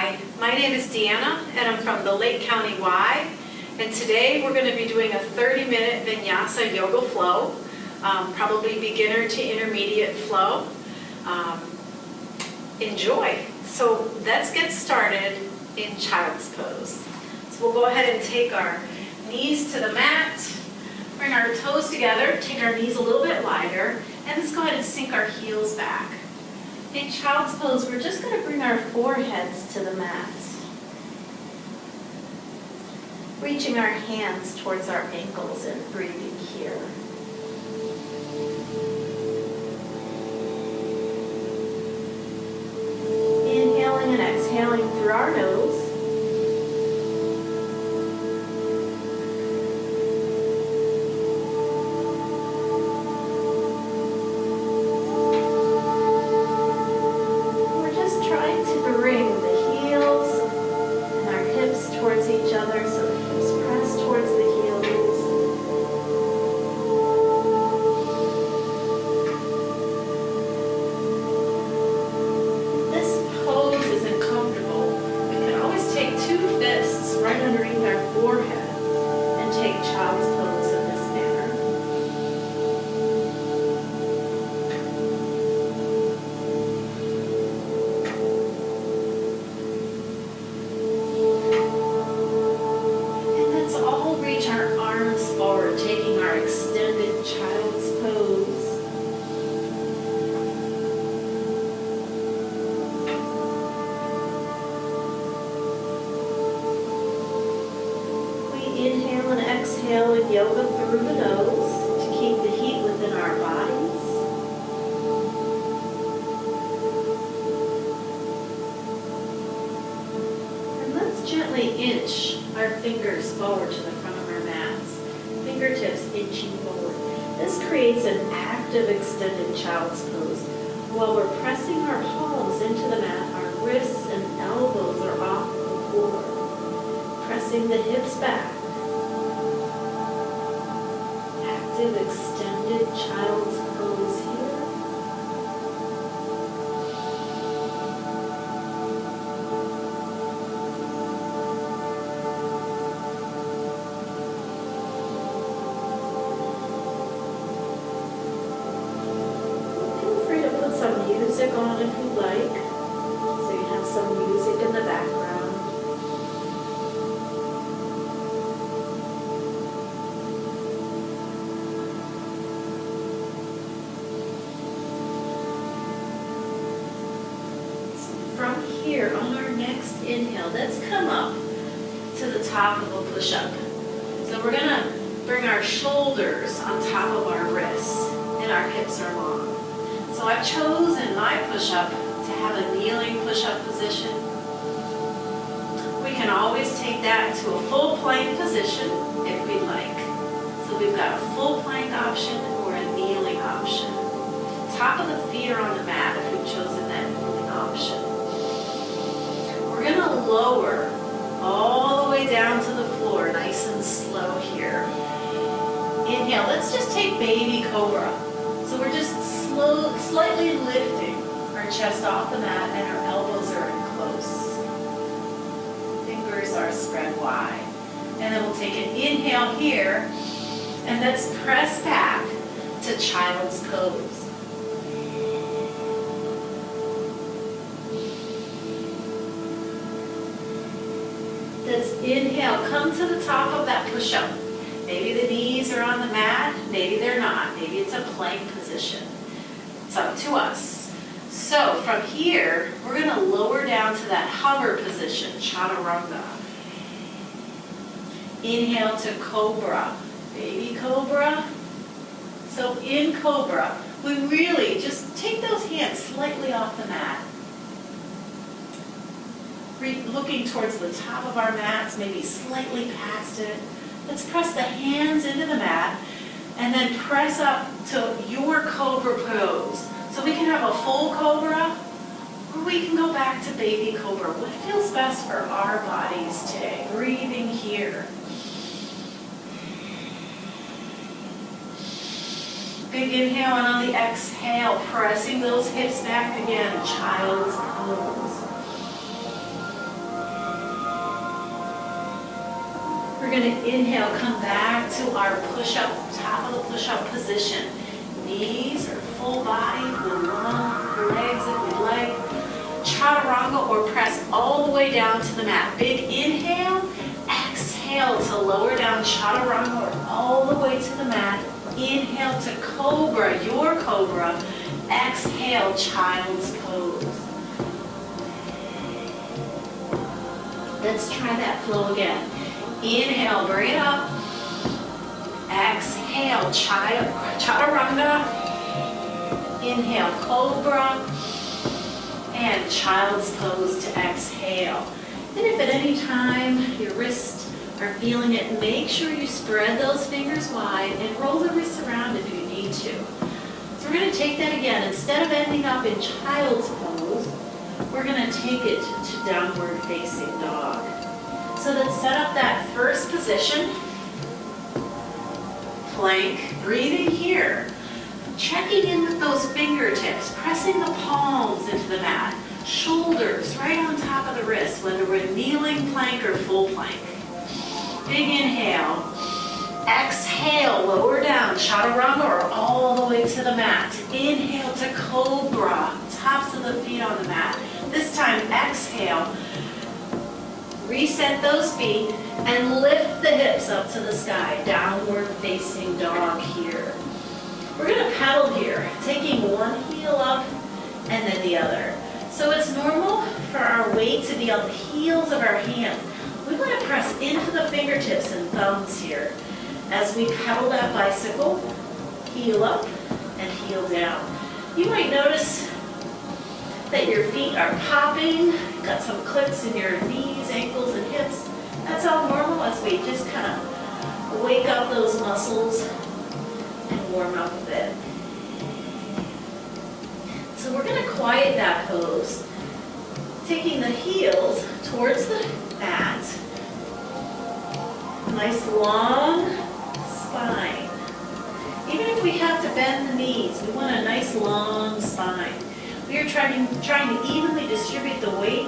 Hi, my name is Deanna and I'm from the Lake County Y. And today we're going to be doing a 30-minute Vinyasa yoga flow, probably beginner to intermediate flow. Enjoy. So let's get started in child's pose. So we'll go ahead and take our knees to the mat, bring our toes together, take our knees a little bit wider, and let's go ahead and sink our heels back. In child's pose, we're just going to bring our foreheads to the mat, reaching our hands towards our ankles and breathing here. Inhaling and exhaling through our nose. Inhale and exhale with yoga through the nose to keep the heat within our bodies. And let's gently inch our fingers forward to the front of our mats. Fingertips inching forward. This creates an active extended child's pose. While we're pressing our palms into the mat, our wrists and elbows are off the floor. Pressing the hips back. Extended child's pose here. Feel free to put some music on if you like, so you have some music in the background. From here, on our next inhale, let's come up to the top of a push-up. So we're going to bring our shoulders on top of our wrists and our hips are long. So I've chosen my push-up to have a kneeling push-up position. We can always take that to a full plank position if we'd like. So we've got a full plank option or a kneeling option. Top of the feet are on the mat if we've chosen that kneeling option. We're going to lower all the way down to the floor, nice and slow here. Inhale, let's just take baby cobra. So we're just slightly lifting our chest off the mat and our elbows are in close. Fingers are spread wide. And then we'll take an inhale here and let's press back to child's pose. Let's inhale, come to the top of that push-up. Maybe the knees are on the mat, maybe they're not. Maybe it's a plank position. It's up to us. So from here, we're going to lower down to that hover position, chaturanga. Inhale to cobra, baby cobra. So in cobra, we really just take those hands slightly off the mat. Looking towards the top of our mats, maybe slightly past it. Let's press the hands into the mat and then press up to your cobra pose. So we can have a full cobra or we can go back to baby cobra. What feels best for our bodies today? Breathing here. Big inhale, and on the exhale, pressing those hips back again, child's pose. going to inhale, come back to our push-up, top of the push-up position. Knees or full body, the long legs if we'd like. Chaturanga or press all the way down to the mat. Big inhale, exhale to lower down chaturanga or all the way to the mat. Inhale to cobra, your cobra. Exhale, child's pose. Let's try that flow again. Inhale, bring it up. Exhale, chaturanga. Inhale, cobra. And child's pose to exhale. And if at any time your wrists are feeling it, make sure you spread those fingers wide and roll the wrists around if you need to. So we're going to take that again. Instead of ending up in child's pose, we're going to take it to downward facing dog. So let's set up that first position. Plank, breathing here. Checking in with those fingertips, pressing the palms into the mat. Shoulders right on top of the wrists, whether we're kneeling plank or full plank. Big inhale. Exhale, lower down, chaturanga or all the way to the mat. Inhale to cobra, tops of the feet on the mat. This time, exhale. Reset those feet and lift the hips up to the sky. Downward facing dog here. We're going to pedal here, taking one heel up and then the other. So it's normal for our weight to be on the heels of our hands. We want to press into the fingertips and thumbs here. As we pedal that bicycle, heel up and heel down. You might notice that your feet are popping, got some clicks in your knees, ankles, and hips. That's all normal as we just kind of wake up those muscles and warm up a bit. So we're going to quiet that pose, taking the heels towards the mat. Nice long spine. Even if we have to bend the knees, we want a nice long spine. We are trying to evenly distribute the weight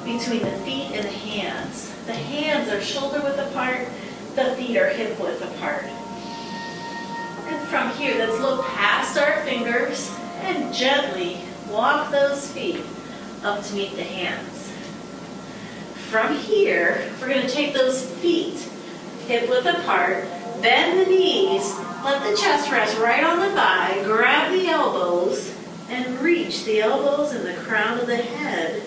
between the feet and the hands. The hands are shoulder width apart, the feet are hip width apart. And from here, let's look past our fingers and gently walk those feet up to meet the hands. From here, we're going to take those feet hip width apart, bend the knees, let the chest rest right on the thigh, grab the elbows, and reach the elbows and the crown of the head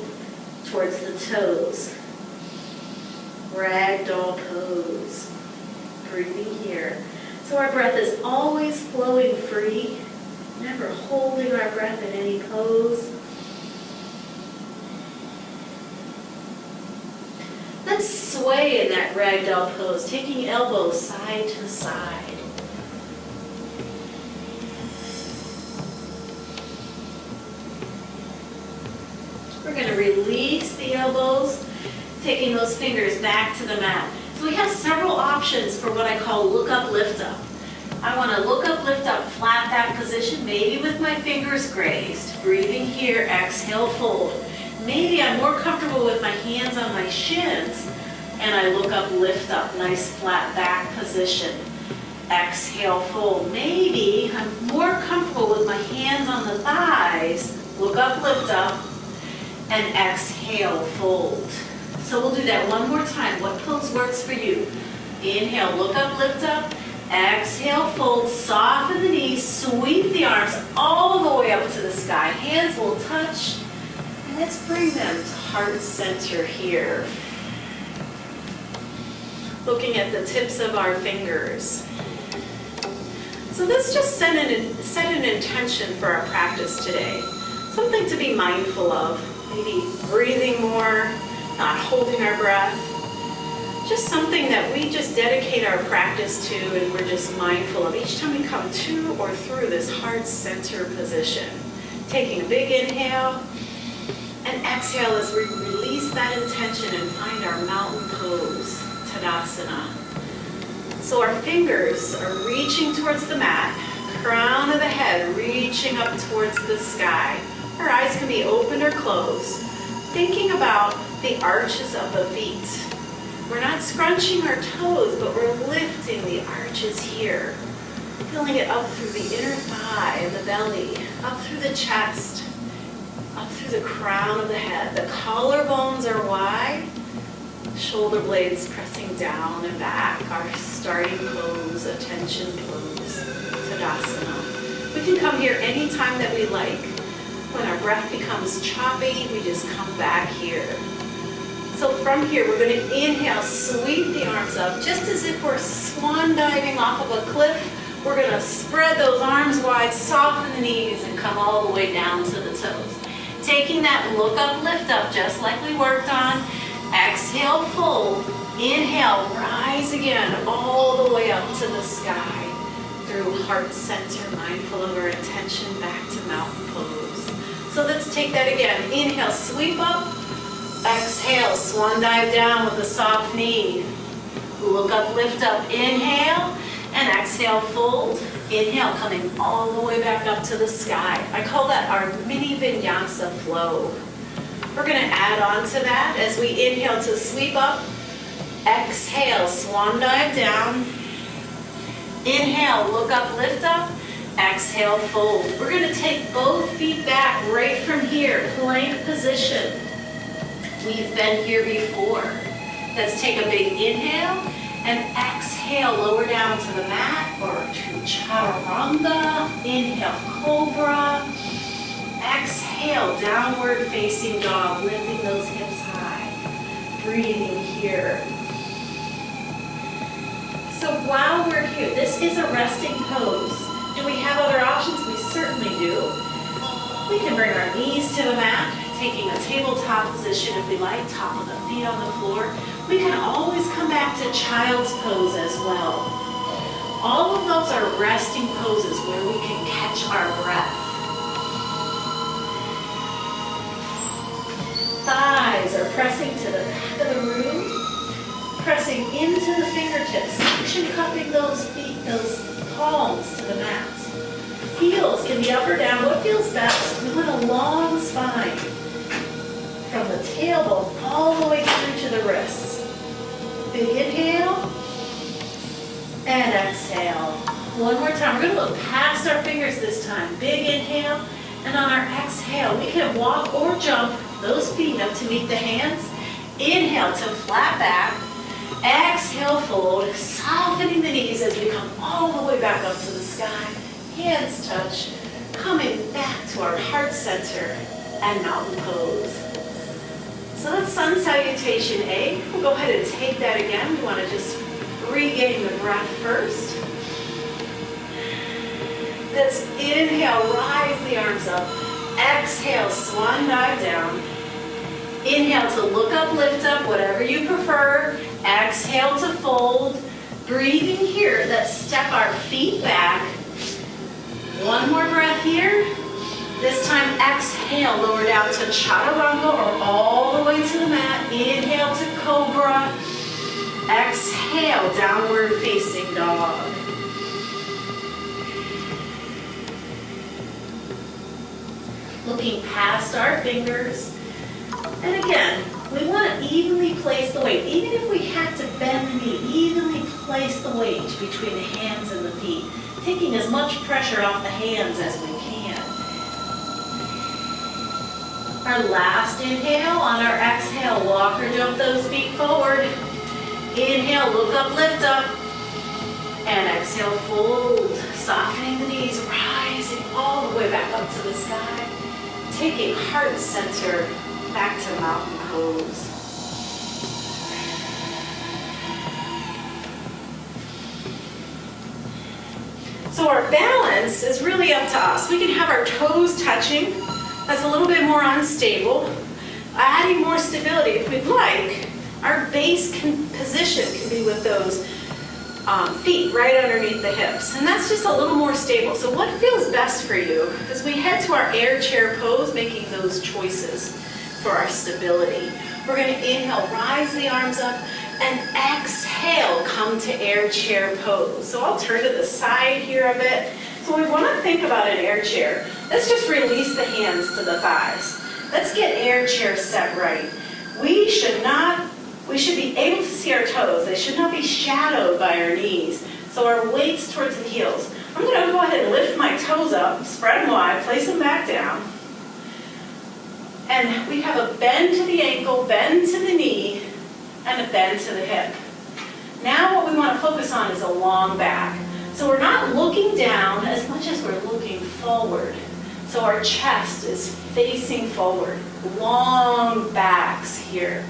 towards the toes. Ragdoll pose. Breathing here. So our breath is always flowing free, never holding our breath in any pose. Let's sway in that ragdoll pose, taking elbows side to side. We're going to release the elbows, taking those fingers back to the mat. So we have several options for what I call look up, lift up. I want to look up, lift up, flat back position, maybe with my fingers grazed. Breathing here, exhale, fold. Maybe I'm more comfortable with my hands on my shins, and I look up, lift up, nice flat back position. Exhale, fold. Maybe I'm more comfortable with my hands on the thighs, look up, lift up, and exhale, fold. So we'll do that one more time. What pose works for you? Inhale, look up, lift up. Exhale, fold, soften the knees, sweep the arms all the way up to the sky. Hands will touch. And let's bring them to heart center here. Looking at the tips of our fingers. So let's just set an intention for our practice today. Something to be mindful of. Maybe breathing more, not holding our breath. Just something that we just dedicate our practice to and we're just mindful of each time we come to or through this heart center position. Taking a big inhale and exhale as we release that intention and find our mountain pose, Tadasana. So our fingers are reaching towards the mat, crown of the head reaching up towards the sky. Our eyes can be open or closed, thinking about the arches of the feet. We're not scrunching our toes, but we're lifting the arches here. Feeling it up through the inner thigh and the belly, up through the chest, up through the crown of the head. The collarbones are wide, shoulder blades pressing down and back. Our starting pose, attention pose, Tadasana. We can come here anytime that we like. When our breath becomes choppy, we just come back here. So from here, we're going to inhale, sweep the arms up, just as if we're swan diving off of a cliff. We're going to spread those arms wide, soften the knees, and come all the way down to the toes. Taking that look up, lift up, just like we worked on. Exhale, fold. Inhale, rise again, all the way up to the sky. Through heart center, mindful of our intention, back to mountain pose. So let's take that again. Inhale, sweep up. Exhale, swan dive down with a soft knee. Look up, lift up, inhale. And exhale, fold. Inhale, coming all the way back up to the sky. I call that our mini Vinyasa flow. We're going to add on to that as we inhale to sweep up. Exhale, swan dive down. Inhale, look up, lift up. Exhale, fold. We're going to take both feet back right from here, plank position. We've been here before. Let's take a big inhale and exhale, lower down to the mat or to chaturanga. Inhale, cobra. Exhale, downward facing dog, lifting those hips high. Breathing here. So while we're here, this is a resting pose. Do we have other options? We certainly do. We can bring our knees to the mat, taking a tabletop position if we like, top of the feet on the floor. We can always come back to child's pose as well. All of those are resting poses where we can catch our breath. Thighs are pressing to the back of the room, pressing into the fingertips, suction cupping those feet, those palms to the mat. Heels can be up or down. What feels best? We want a long spine from the tailbone all the way through to the wrists. Big inhale and exhale. One more time. We're going to look past our fingers this time. Big inhale, and on our exhale, we can walk or jump those feet up to meet the hands. Inhale to flat back. Exhale, fold, softening the knees as we come all the way back up to the sky. Hands touch, coming back to our heart center and mountain pose. So that's sun salutation A. We'll go ahead and take that again. We want to just regain the breath first. Let's inhale, rise the arms up. Exhale, swan dive down. Inhale to look up, lift up, whatever you prefer. Exhale to fold. Breathing here, let's step our feet back. One more breath here. This time exhale, lower down to chaturanga or all the way to the mat. Inhale to cobra. Exhale, downward facing dog. Looking past our fingers. And again, we want to evenly place the weight. Even if we have to bend the knee, evenly place the weight between the hands and the feet, taking as much pressure off the hands as we can. Our last inhale, on our exhale, walk or jump those feet forward. Inhale, look up, lift up. And exhale, fold, softening the knees, rising all the way back up to the sky. Taking heart center back to mountain pose. So our balance is really up to us. We can have our toes touching. That's a little bit more unstable. Adding more stability if we'd like. Our base position can be with those feet right underneath the hips. And that's just a little more stable. So what feels best for you? As we head to our air chair pose, making those choices for our stability. We're going to inhale, rise the arms up, and exhale, come to air chair pose. So I'll turn to the side here a bit. So we want to think about an air chair. Let's just release the hands to the thighs. Let's get air chair set right. We should not We should be able to see our toes. They should not be shadowed by our knees. So our weight's towards the heels. I'm going to go ahead and lift my toes up, spread them wide, place them back down. And we have a bend to the ankle, bend to the knee, and a bend to the hip. Now what we want to focus on is a long back. So we're not looking down as much as we're looking forward. So our chest is facing forward. Long backs here.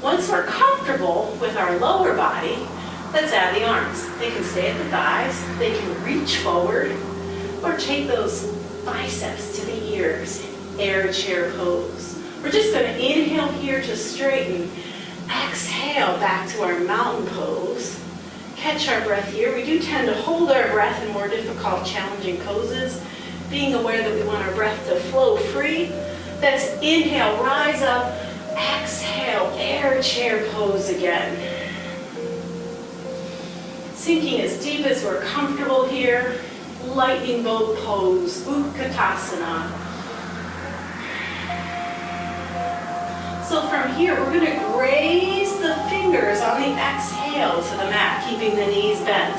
Once we're comfortable with our lower body, let's add the arms. They can stay at the thighs, they can reach forward, or take those biceps to the ears. Air chair pose. We're just going to inhale here to straighten. Exhale back to our mountain pose. Catch our breath here. We do tend to hold our breath in more difficult, challenging poses, being aware that we want our breath to flow free. That's inhale, rise up. Exhale, air chair pose again. Sinking as deep as we're comfortable here. Lightning bolt pose, Utkatasana. So from here, we're going to graze the fingers on the exhale to the mat, keeping the knees bent.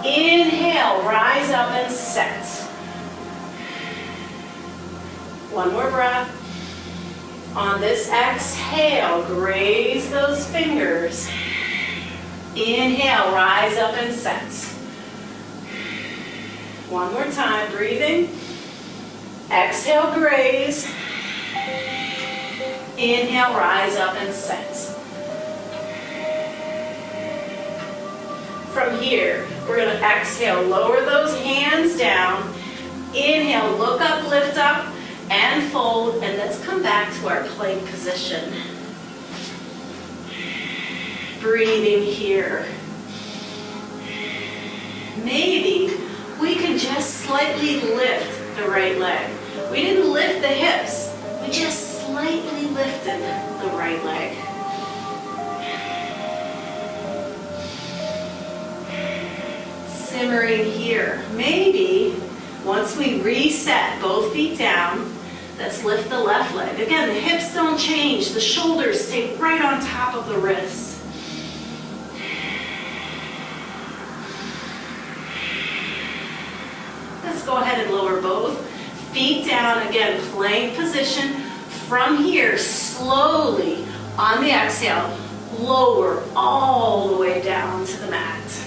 Inhale, rise up and set. One more breath. On this exhale, graze those fingers. Inhale, rise up and set. One more time, breathing. Exhale, graze. Inhale, rise up and set. From here, we're going to exhale, lower those hands down. Inhale, look up, lift up, and fold, and let's come back to our plank position. Breathing here. Maybe we can just slightly lift the right leg. We didn't lift the hips, we just slightly lifted the right leg. Simmering here. Maybe once we reset both feet down, let's lift the left leg. Again, the hips don't change. The shoulders stay right on top of the wrists. Let's go ahead and lower both feet down. Again, plank position. From here, slowly, on the exhale, lower all the way down to the mat.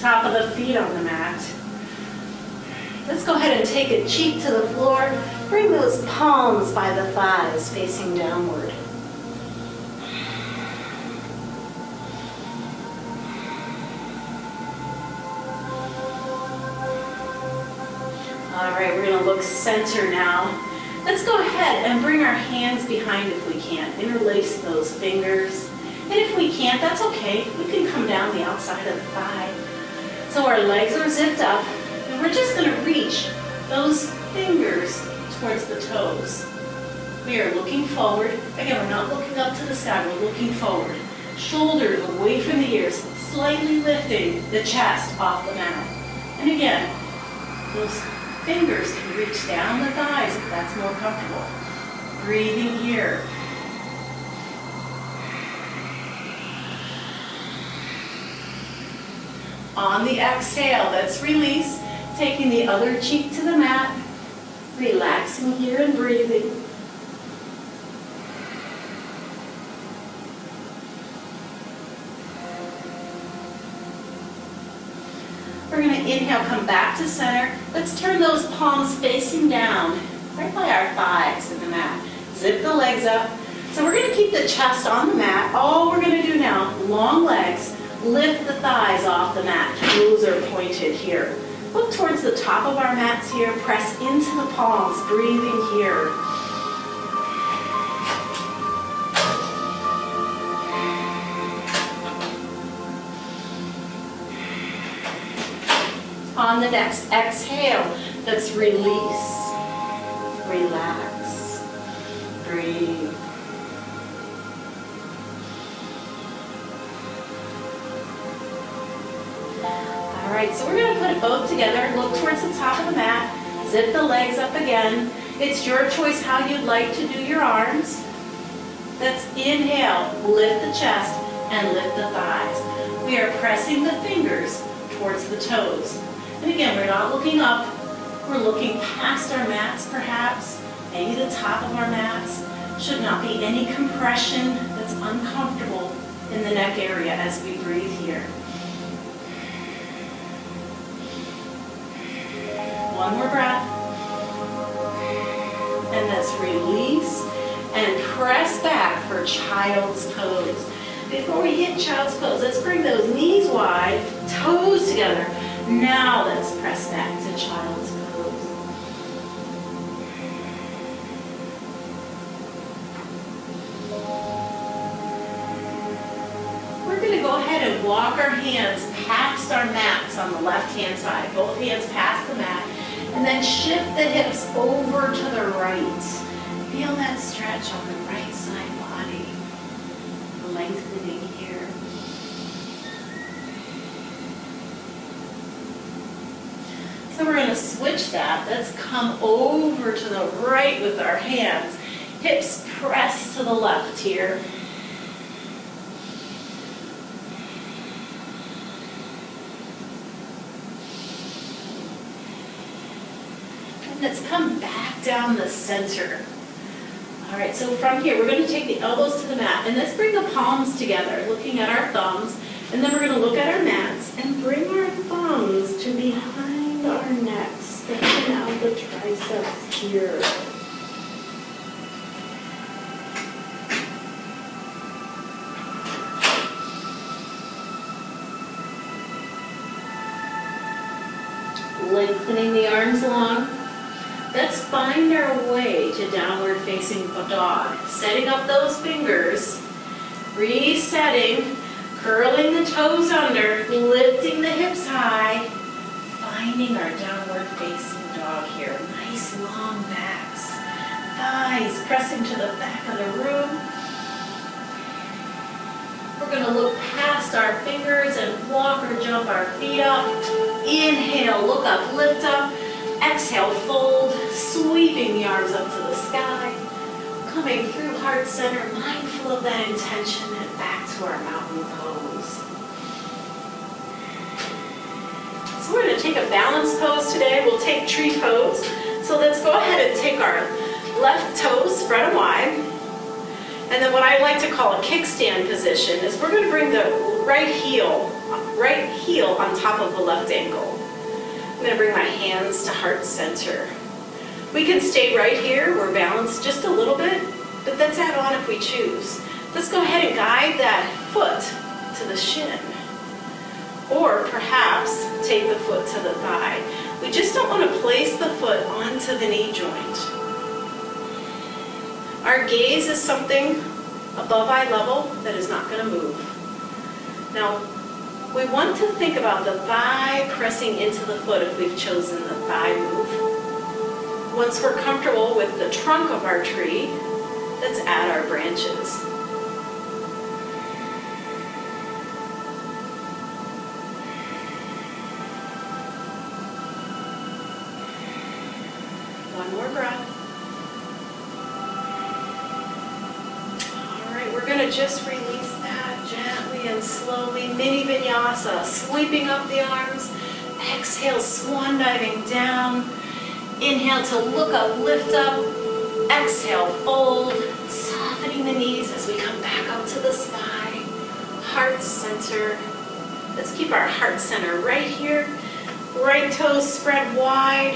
Top of the feet on the mat. Let's go ahead and take a cheek to the floor. Bring those palms by the thighs facing downward. All right, we're going to look center now. Let's go ahead and bring our hands behind if we can. Interlace those fingers. And if we can't, that's okay. We can come down the outside of the thigh. So our legs are zipped up. And we're just going to reach those fingers towards the toes. We are looking forward. Again, we're not looking up to the sky. We're looking forward. Shoulders away from the ears, slightly lifting the chest off the mat. And again, those fingers can reach down the thighs if that's more comfortable. Breathing here. On the exhale, let's release. Taking the other cheek to the mat. Relaxing here and breathing. We're going to inhale, come back to center. Let's turn those palms facing down, right by our thighs in the mat. Zip the legs up. So we're going to keep the chest on the mat. All we're going to do now, long legs, lift the thighs off the mat. Toes are pointed here. Look towards the top of our mats here. Press into the palms, breathing here. On the next exhale, let's release, relax, breathe. All right, so we're going to put it both together. Look towards the top of the mat. Zip the legs up again. It's your choice how you'd like to do your arms. Let's inhale, lift the chest and lift the thighs. We are pressing the fingers towards the toes. And again, we're not looking up. We're looking past our mats perhaps, maybe the top of our mats. Should not be any compression that's uncomfortable in the neck area as we breathe here. One more breath. And let's release and press back for child's pose. Before we hit child's pose, let's bring those knees wide, toes together. Now let's press back to child's pose. We're going to go ahead and walk our hands past our mats on the left-hand side. Both hands past the mat. And then shift the hips over to the right. Feel that stretch on the right side body. Lengthening here. So we're going to switch that. Let's come over to the right with our hands. Hips press to the left here. And let's come back down the center. All right, so from here, we're going to take the elbows to the mat, and let's bring the palms together, looking at our thumbs, and then we're going to look at our mats and bring our thumbs to behind our necks, stretching out the triceps here. Lengthening the arms long. Let's find our way to downward facing dog. Setting up those fingers, resetting, curling the toes under, lifting the hips high, finding our downward facing dog here. Nice long backs. Thighs pressing to the back of the room. We're going to look past our fingers and walk or jump our feet up. Inhale, look up, lift up. Exhale, fold, sweeping the arms up to the sky. Coming through heart center, mindful of that intention, and back to our mountain pose. So we're going to take a balance pose today. We'll take tree pose. So let's go ahead and take our left toes, spread them wide. And then what I like to call a kickstand position is we're going to bring the right heel on top of the left ankle. I'm going to bring my hands to heart center. We can stay right here. We're balanced just a little bit, but let's add on if we choose. Let's go ahead and guide that foot to the shin. Or perhaps take the foot to the thigh. We just don't want to place the foot onto the knee joint. Our gaze is something above eye level that is not going to move. Now, we want to think about the thigh pressing into the foot if we've chosen the thigh move. Once we're comfortable with the trunk of our tree, let's add our branches. One more breath. All right, we're going to just release that gently and slowly. Mini Vinyasa, sweeping up the arms. Exhale, swan diving down. Inhale to look up, lift up. Exhale, fold. Softening the knees as we come back up to the sky. Heart center. Let's keep our heart center right here. Right toes spread wide.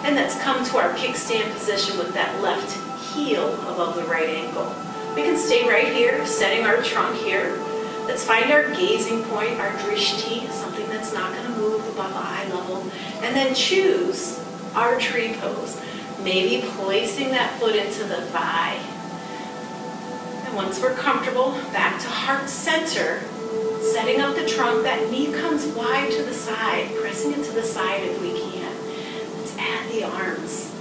And let's come to our kickstand position with that left heel above the right ankle. We can stay right here, setting our trunk here. Let's find our gazing point, our drishti, something that's not going to move above eye level. And then choose our tree pose. Maybe placing that foot into the thigh. And once we're comfortable, back to heart center. Setting up the trunk, that knee comes wide to the side, pressing it to the side if we can. Let's add the arms.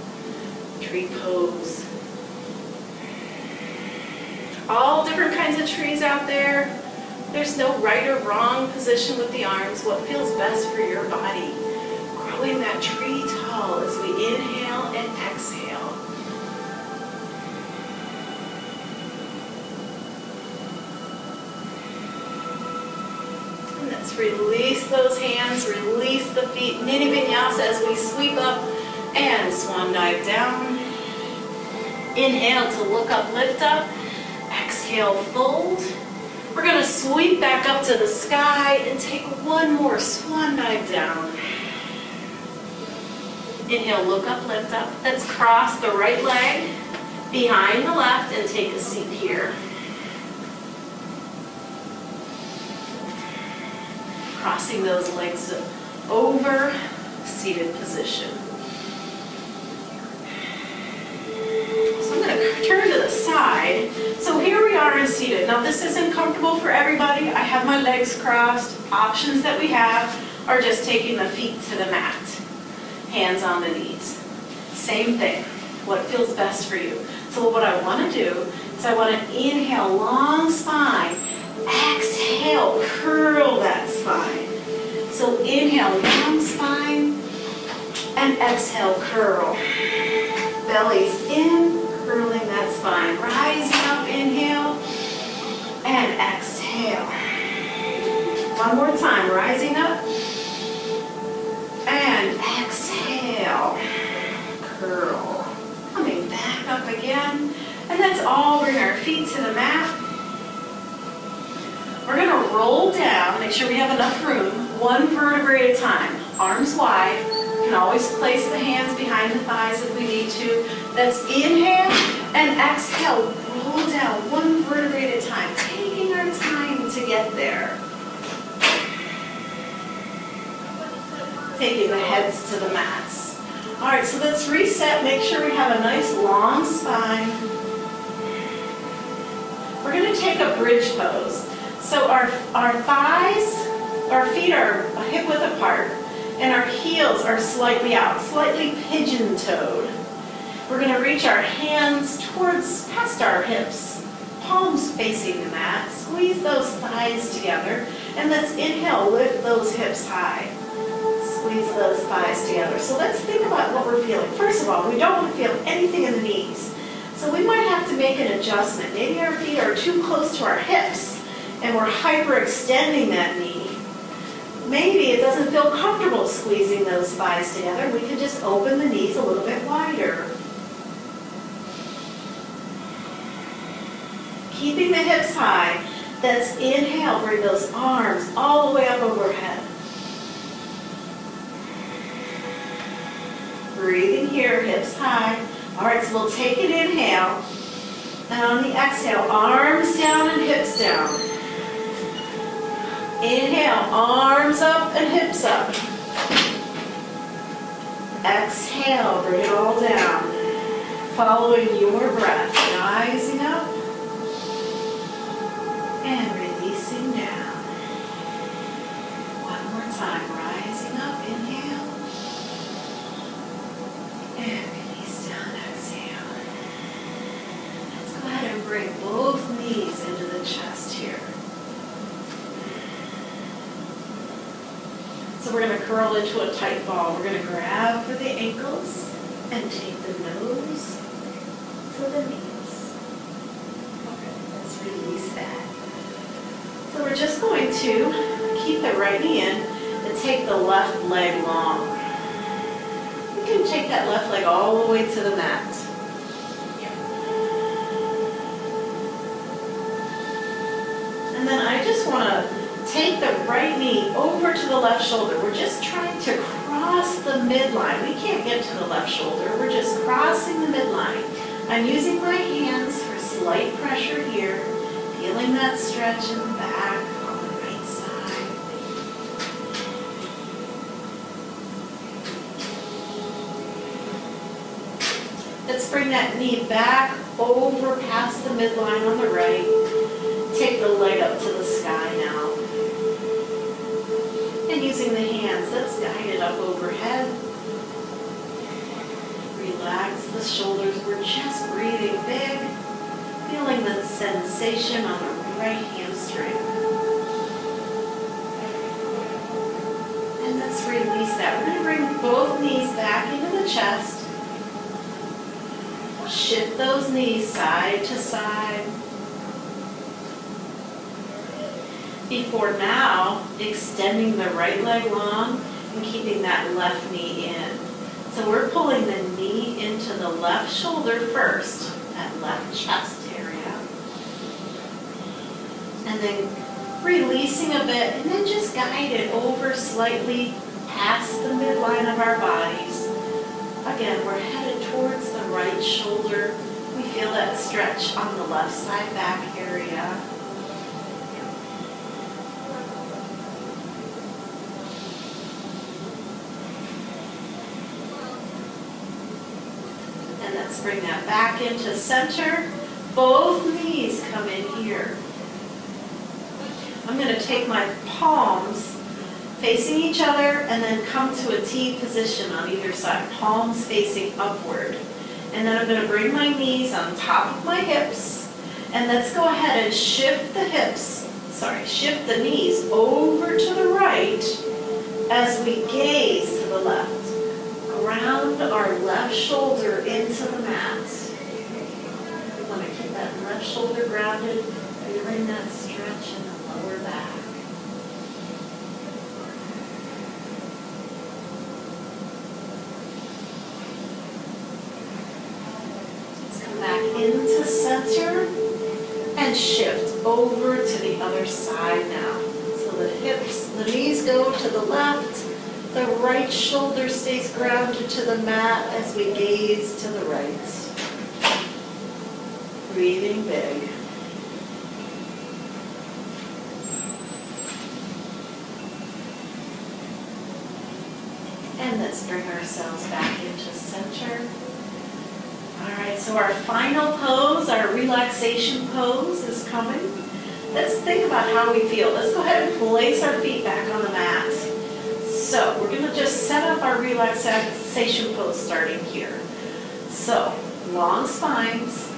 Tree pose. All different kinds of trees out there. There's no right or wrong position with the arms. What feels best for your body. Growing that tree tall as we inhale and exhale. release those hands, release the feet. Mini Vinyasa as we sweep up and swan dive down. Inhale to look up, lift up. Exhale, fold. We're going to sweep back up to the sky and take one more swan dive down. Inhale, look up, lift up. Let's cross the right leg behind the left and take a seat here. Crossing those legs over, seated position. So I'm going to turn to the side. So here we are in seated. Now this isn't comfortable for everybody. I have my legs crossed. Options that we have are just taking the feet to the mat. Hands on the knees. Same thing. What feels best for you. So what I want to do is I want to inhale, long spine. Exhale, curl that spine. So inhale, long spine, and exhale, curl. Belly's in, curling that spine. Rising up, inhale, and exhale. One more time, rising up, and exhale, curl. Coming back up again, and that's all. Bring our feet to the mat. We're going to roll down, make sure we have enough room, one vertebrae at a time. Arms wide. You can always place the hands behind the thighs if we need to. That's inhale and exhale. Roll down one vertebrae at a time, taking our time to get there. Taking the heads to the mats. All right, so let's reset. Make sure we have a nice long spine. We're going to take a bridge pose. So our thighs, our feet are hip width apart, and our heels are slightly out, slightly pigeon-toed. We're going to reach our hands towards past our hips, palms facing the mat. Squeeze those thighs together, and let's inhale, lift those hips high. Squeeze those thighs together. So let's think about what we're feeling. First of all, we don't want to feel anything in the knees. So we might have to make an adjustment. Maybe our feet are too close to our hips, and we're hyperextending that knee. Maybe it doesn't feel comfortable squeezing those thighs together. We can just open the knees a little bit wider. Keeping the hips high. That's inhale. Bring those arms all the way up overhead. Breathing here, hips high. All right, so we'll take an inhale. And on the exhale, arms down and hips down. Inhale, arms up and hips up. Exhale, bring it all down. Following your breath, rising up and releasing down. One more time, rising up, inhale, and release down, exhale. Let's go ahead and bring both knees into the chest here. So we're going to curl into a tight ball. We're going to grab for the ankles and take the nose to the knees. Okay, let's release that. So we're just going to keep the right knee in and take the left leg long. You can take that left leg all the way to the mat. And then I just want to take the right knee over to the left shoulder. We're just trying to cross the midline. We can't get to the left shoulder. We're just crossing the midline. I'm using my hands for slight pressure here, feeling that stretch in the back on the right side. Let's bring that knee back over past the midline on the right. Take the leg up to the sky now. And using the hands, let's guide it up overhead. Relax the shoulders. We're just breathing big. Feeling the sensation on the right hamstring. And let's release that. We're going to bring both knees back into the chest. Shift those knees side to side. Before now, extending the right leg long and keeping that left knee in. So we're pulling the knee into the left shoulder first, that left chest area. And then releasing a bit, and then just guide it over slightly past the midline of our bodies. Again, we're headed towards the right shoulder. We feel that stretch on the left side back area. And let's bring that back into center. Both knees come in here. I'm going to take my palms facing each other and then come to a T position on either side, palms facing upward. And then I'm going to bring my knees on top of my hips, and let's go ahead and shift the knees over to the right as we gaze to the left. Ground our left shoulder into the mat. We want to keep that left shoulder grounded, feeling that stretch in the lower back. Back into center and shift over to the other side now. So the knees go to the left, the right shoulder stays grounded to the mat as we gaze to the right. Breathing big. And let's bring ourselves back into center. All right, so our final pose, our relaxation pose is coming. Let's think about how we feel. Let's go ahead and place our feet back on the mat. So we're going to just set up our relaxation pose starting here. So long spines,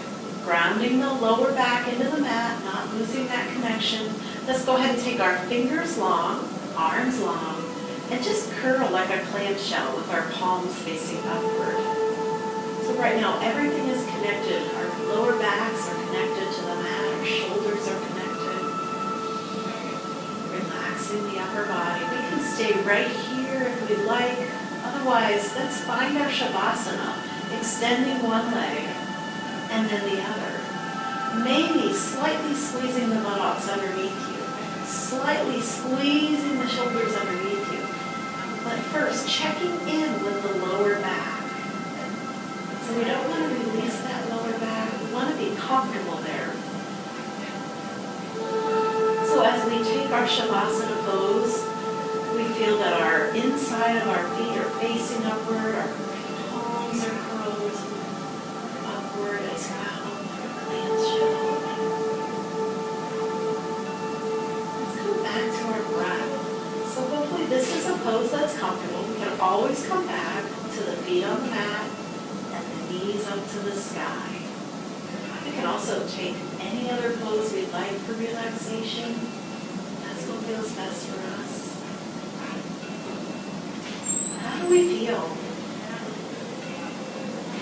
grounding the lower back into the mat, not losing that connection. Let's go ahead and take our fingers long, arms long, and just curl like a clamshell with our palms facing upward. So right now, everything is connected. Our lower backs are connected to the mat. Our shoulders are connected. Relaxing the upper body. We can stay right here if we like. Otherwise, let's find our Shavasana, extending one leg and then the other. Maybe slightly squeezing the buttocks underneath you. Slightly squeezing the shoulders underneath you. But first, checking in with the lower back. So we don't want to release that lower back. We want to be comfortable there. So as we take our Shavasana pose, we feel that our inside of our feet are facing upward, our palms are curled upward as well. Let's come back to our breath. So hopefully this is a pose that's comfortable. We can always come back to the feet on the mat, knees up to the sky. We can also take any other pose we'd like for relaxation. That's what feels best for us. How do we feel?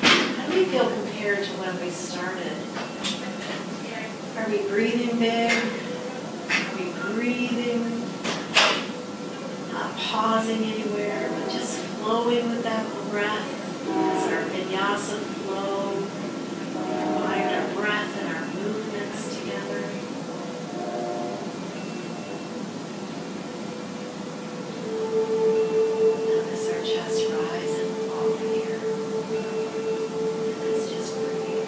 How do we feel compared to when we started? Are we breathing big? Are we breathing? Not pausing anywhere, but just flowing with that breath. As our Vinyasa flow, combine our breath and our movements together. Notice our chest rise and fall here. Let's just breathe.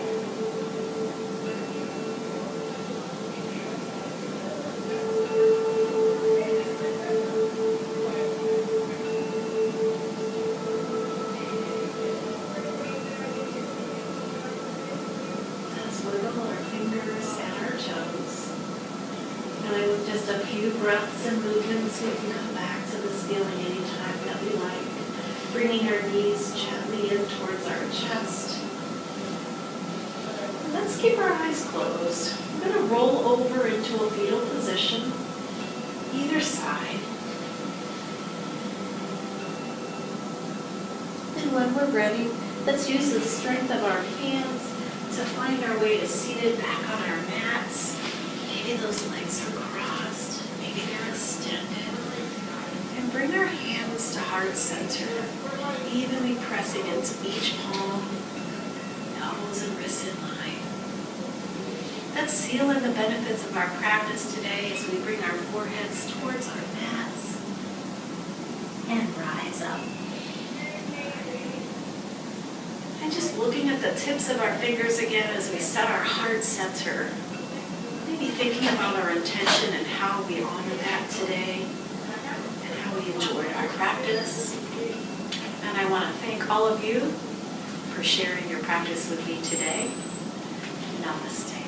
Just a few breaths and movements, we can come back to this feeling anytime that we like. Bringing our knees gently in towards our chest. And let's keep our eyes closed. We're going to roll over into a fetal position, either side. And when we're ready, let's use the strength of our hands to find our way to seated back on our mats. Maybe those legs are crossed. Maybe heart center, evenly pressing into each palm, elbows and wrists in line. Let's seal in the benefits of our practice today as we bring our foreheads towards our mats and rise up. And just looking at the tips of our fingers again as we set our heart center. Maybe thinking about our intention and how we honor that today and how we enjoyed our practice. And I want to thank all of you for sharing your practice with me today. Namaste.